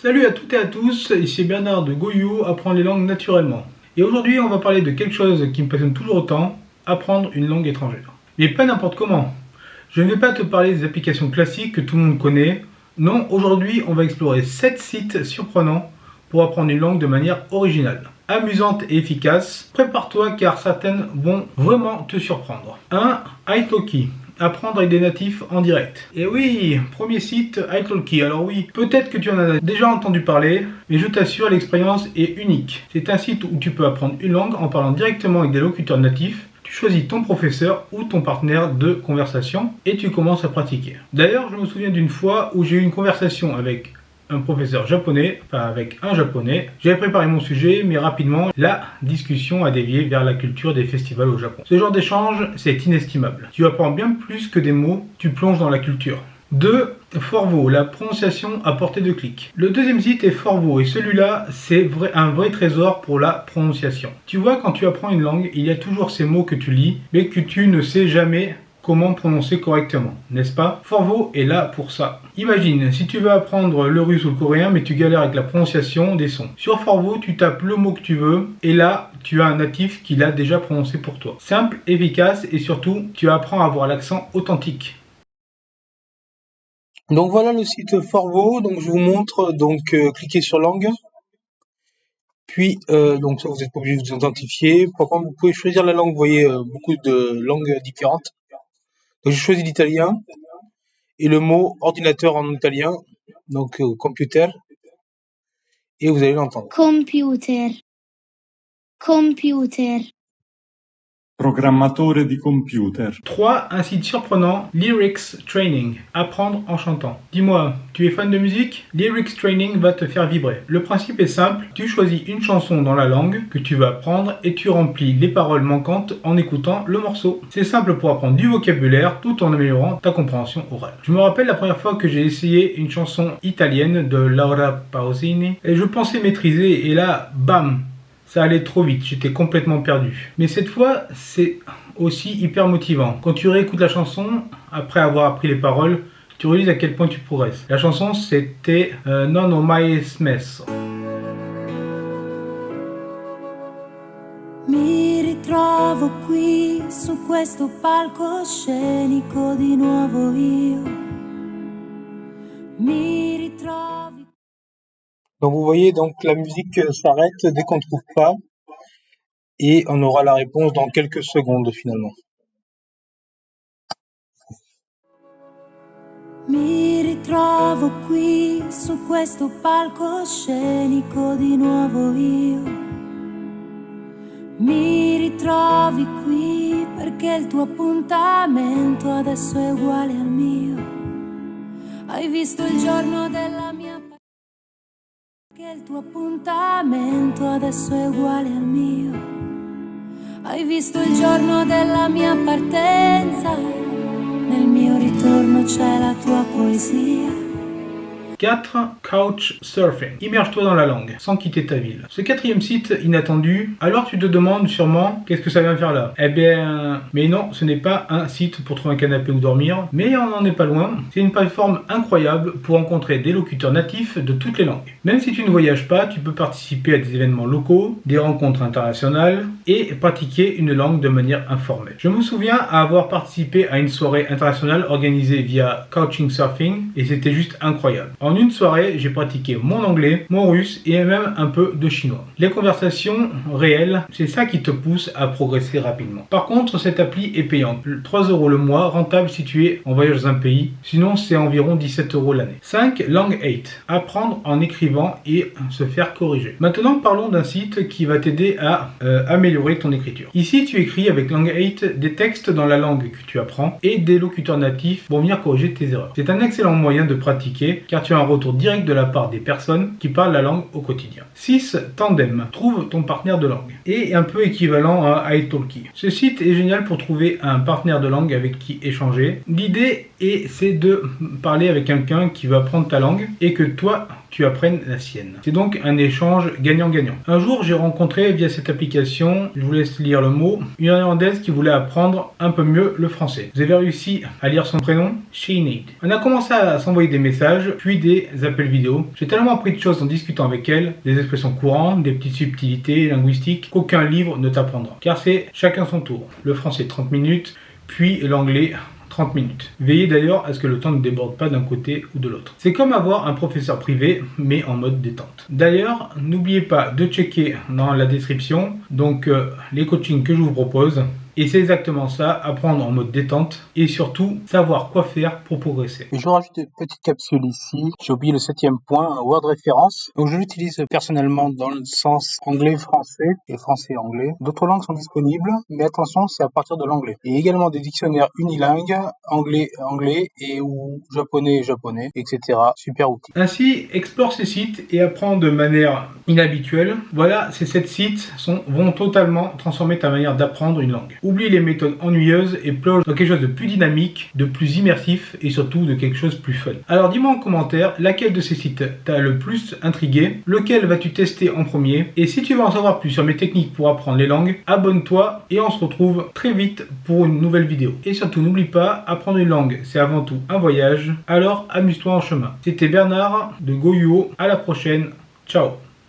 Salut à toutes et à tous, ici Bernard de GoYou, apprendre les langues naturellement. Et aujourd'hui on va parler de quelque chose qui me passionne toujours autant, apprendre une langue étrangère. Mais pas n'importe comment. Je ne vais pas te parler des applications classiques que tout le monde connaît. Non, aujourd'hui on va explorer 7 sites surprenants pour apprendre une langue de manière originale, amusante et efficace. Prépare-toi car certaines vont vraiment te surprendre. 1. Italki. Apprendre avec des natifs en direct. Et oui, premier site, Italki. Alors oui, peut-être que tu en as déjà entendu parler, mais je t'assure, l'expérience est unique. C'est un site où tu peux apprendre une langue en parlant directement avec des locuteurs natifs. Tu choisis ton professeur ou ton partenaire de conversation et tu commences à pratiquer. D'ailleurs, je me souviens d'une fois où j'ai eu une conversation avec un professeur japonais, enfin avec un japonais. J'avais préparé mon sujet, mais rapidement, la discussion a dévié vers la culture des festivals au Japon. Ce genre d'échange, c'est inestimable. Tu apprends bien plus que des mots, tu plonges dans la culture. 2. Forvo, la prononciation à portée de clic. Le deuxième site est Forvo et celui-là, c'est un vrai trésor pour la prononciation. Tu vois, quand tu apprends une langue, il y a toujours ces mots que tu lis, mais que tu ne sais jamais comment prononcer correctement, n'est-ce pas? Forvo est là pour ça. Imagine, si tu veux apprendre le russe ou le coréen, mais tu galères avec la prononciation des sons. Sur Forvo, tu tapes le mot que tu veux, et là, tu as un natif qui l'a déjà prononcé pour toi. Simple, efficace, et surtout, tu apprends à avoir l'accent authentique. Donc voilà le site Forvo, donc je vous montre, cliquez sur langue, puis donc ça vous n'êtes pas obligé de vous identifier. Par contre, vous pouvez choisir la langue, vous voyez beaucoup de langues différentes. Donc j'ai choisi l'italien et le mot ordinateur en italien, donc computer, et vous allez l'entendre. Computer. Computer. Programmatore di computer. 3. Un site surprenant, Lyrics Training, apprendre en chantant. Dis-moi, tu es fan de musique? Lyrics Training va te faire vibrer. Le principe est simple, tu choisis une chanson dans la langue que tu veux apprendre et tu remplis les paroles manquantes en écoutant le morceau. C'est simple pour apprendre du vocabulaire tout en améliorant ta compréhension orale. Je me rappelle la première fois que j'ai essayé une chanson italienne de Laura Pausini et je pensais maîtriser et là, bam! Ça allait trop vite, j'étais complètement perdu. Mais cette fois, c'est aussi hyper motivant. Quand tu réécoutes la chanson, après avoir appris les paroles, tu réalises à quel point tu progresses. La chanson, c'était Non ho mai smesso. Mi ritrovo qui su questo palcoscenico di nuovo io. Mi ritrovi. Donc vous voyez, donc la musique s'arrête dès qu'on ne trouve pas et on aura la réponse dans quelques secondes finalement. Mi ritrovo qui su questo palcoscenico di nuovo io. Mi ritrovi qui perché il tuo appuntamento adesso è uguale al mio. Hai visto il giorno della mia che il tuo appuntamento adesso è uguale al mio. Hai visto il giorno della mia partenza, nel mio ritorno c'è la tua poesia. 4. Couchsurfing. Immerge-toi dans la langue, sans quitter ta ville. Ce quatrième site inattendu, alors tu te demandes sûrement qu'est-ce que ça vient faire là? Eh bien, mais non, ce n'est pas un site pour trouver un canapé ou dormir, mais on n'en est pas loin. C'est une plateforme incroyable pour rencontrer des locuteurs natifs de toutes les langues. Même si tu ne voyages pas, tu peux participer à des événements locaux, des rencontres internationales et pratiquer une langue de manière informelle. Je me souviens avoir participé à une soirée internationale organisée via Couchsurfing et c'était juste incroyable. En une soirée, j'ai pratiqué mon anglais, mon russe et même un peu de chinois. Les conversations réelles, c'est ça qui te pousse à progresser rapidement. Par contre, cette appli est payante. 3 € le mois, rentable si tu es en voyage dans un pays. Sinon, c'est environ 17 € l'année. 5. Langue8. Apprendre en écrivant et se faire corriger. Maintenant, parlons d'un site qui va t'aider à améliorer ton écriture. Ici, tu écris avec Langue8 des textes dans la langue que tu apprends et des locuteurs natifs vont venir corriger tes erreurs. C'est un excellent moyen de pratiquer car tu as un retour direct de la part des personnes qui parlent la langue au quotidien. 6. Tandem. Trouve ton partenaire de langue. Et un peu équivalent à Italki. Ce site est génial pour trouver un partenaire de langue avec qui échanger. L'idée c'est de parler avec quelqu'un qui va apprendre ta langue et que toi tu apprennes la sienne. C'est donc un échange gagnant-gagnant. Un jour, j'ai rencontré via cette application, je vous laisse lire le mot, une Irlandaise qui voulait apprendre un peu mieux le français. Vous avez réussi à lire son prénom? Sinead. On a commencé à s'envoyer des messages, puis des appels vidéo. J'ai tellement appris de choses en discutant avec elle, des expressions courantes, des petites subtilités linguistiques qu'aucun livre ne t'apprendra. Car c'est chacun son tour. Le français 30 minutes, puis l'anglais 30 minutes. Veillez d'ailleurs à ce que le temps ne déborde pas d'un côté ou de l'autre. C'est comme avoir un professeur privé, mais en mode détente. D'ailleurs, n'oubliez pas de checker dans la description donc les coachings que je vous propose. Et c'est exactement ça, apprendre en mode détente et surtout savoir quoi faire pour progresser. Et je rajoute une petite capsule ici. J'ai oublié le 7e point, word référence. Donc je l'utilise personnellement dans le sens anglais-français et français-anglais. D'autres langues sont disponibles, mais attention, c'est à partir de l'anglais. Et également des dictionnaires unilingues, anglais et ou japonais, etc. Super outil. Ainsi, explore ces sites et apprends de manière inhabituelle. Voilà, ces 7 sites vont totalement transformer ta manière d'apprendre une langue. Oublie les méthodes ennuyeuses et plonge dans quelque chose de plus dynamique, de plus immersif et surtout de quelque chose de plus fun. Alors dis-moi en commentaire laquelle de ces sites t'a le plus intrigué, lequel vas-tu tester en premier, et si tu veux en savoir plus sur mes techniques pour apprendre les langues, abonne-toi et on se retrouve très vite pour une nouvelle vidéo. Et surtout n'oublie pas, apprendre une langue c'est avant tout un voyage, alors amuse-toi en chemin. C'était Bernard de GoYuo, à la prochaine, ciao.